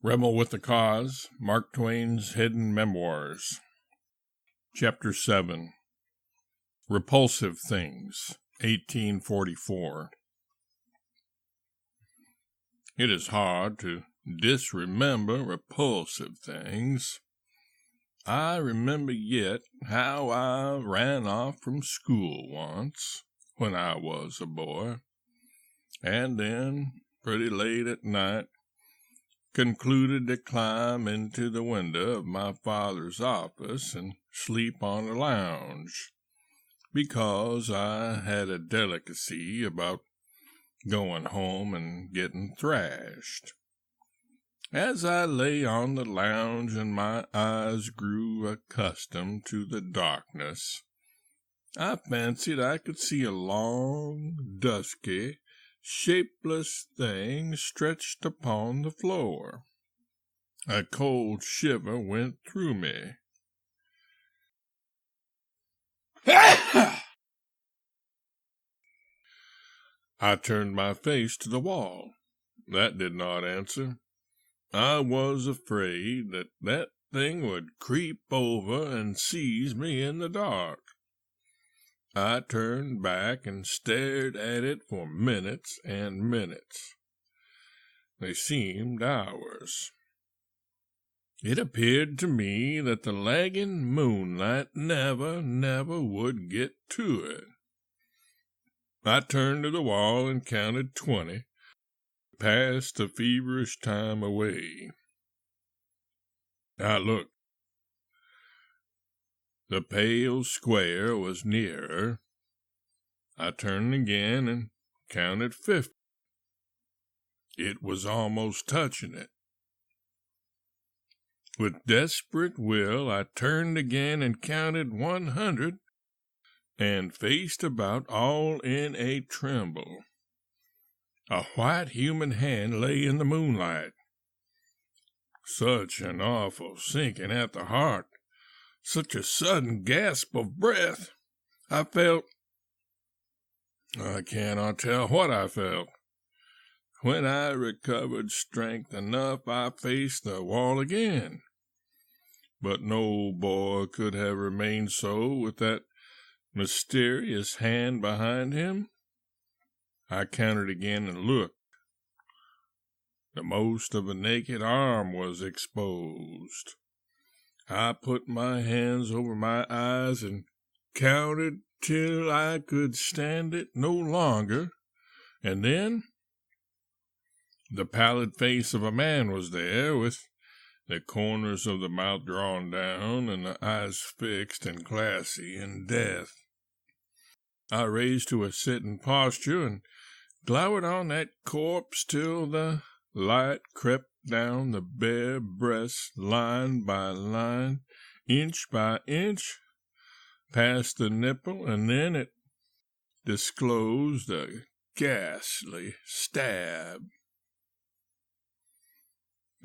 Rebel with the Cause, Mark Twain's Hidden Memoirs. Chapter 7. Repulsive Things, 1844. It is hard to disremember repulsive things. I remember yet how I ran off from school once, when I was a boy, and then, pretty late at night, concluded to climb into the window of my father's office and sleep on a lounge, because I had a delicacy about going home and getting thrashed. As I lay on the lounge and my eyes grew accustomed to the darkness, I fancied I could see a long, dusky, shapeless thing stretched upon the floor. A cold shiver went through me. I turned my face to the wall. That did not answer. I was afraid that that thing would creep over and seize me in the dark. I turned back and stared at it for minutes and minutes. They seemed hours. It appeared to me that the lagging moonlight never would get to it. I turned to the wall and counted 20, passed the feverish time away. I looked. The pale square was nearer. I turned again and counted 50. It was almost touching it. With desperate will, I turned again and counted 100 and faced about all in a tremble. A white human hand lay in the moonlight. Such an awful sinking at the heart. Such a sudden gasp of breath. I cannot tell what I felt. When I recovered strength enough, I faced the wall again. But no boy could have remained so with that mysterious hand behind him. I counted again and looked. The most of a naked arm was exposed. I put my hands over my eyes and counted till I could stand it no longer, and then the pallid face of a man was there, with the corners of the mouth drawn down and the eyes fixed and glassy in death. I raised to a sitting posture and glowered on that corpse till the light crept down the bare breast, line by line, inch by inch, past the nipple, and then it disclosed a ghastly stab.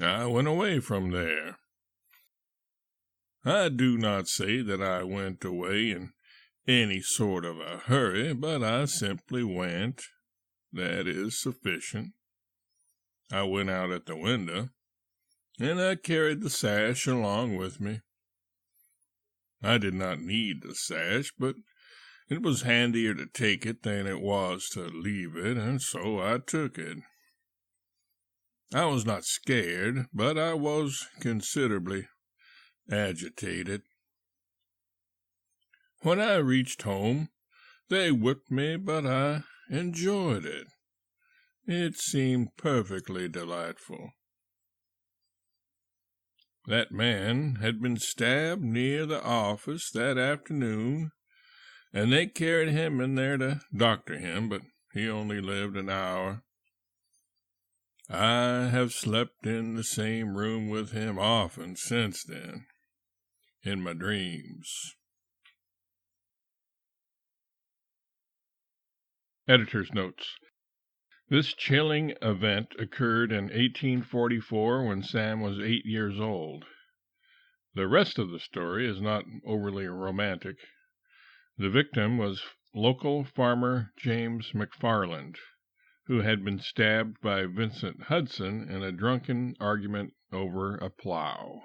I went away from there. I do not say that I went away in any sort of a hurry, but I simply went. That is sufficient. I went out at the window, and I carried the sash along with me. I did not need the sash, but it was handier to take it than it was to leave it, and so I took it. I was not scared, but I was considerably agitated. When I reached home, they whipped me, but I enjoyed it. It seemed perfectly delightful. That man had been stabbed near the office that afternoon, and they carried him in there to doctor him, but he only lived an hour. I have slept in the same room with him often since then, in my dreams. Editor's notes. This chilling event occurred in 1844 when Sam was 8 years old. The rest of the story is not overly romantic. The victim was local farmer James McFarland, who had been stabbed by Vincent Hudson in a drunken argument over a plow.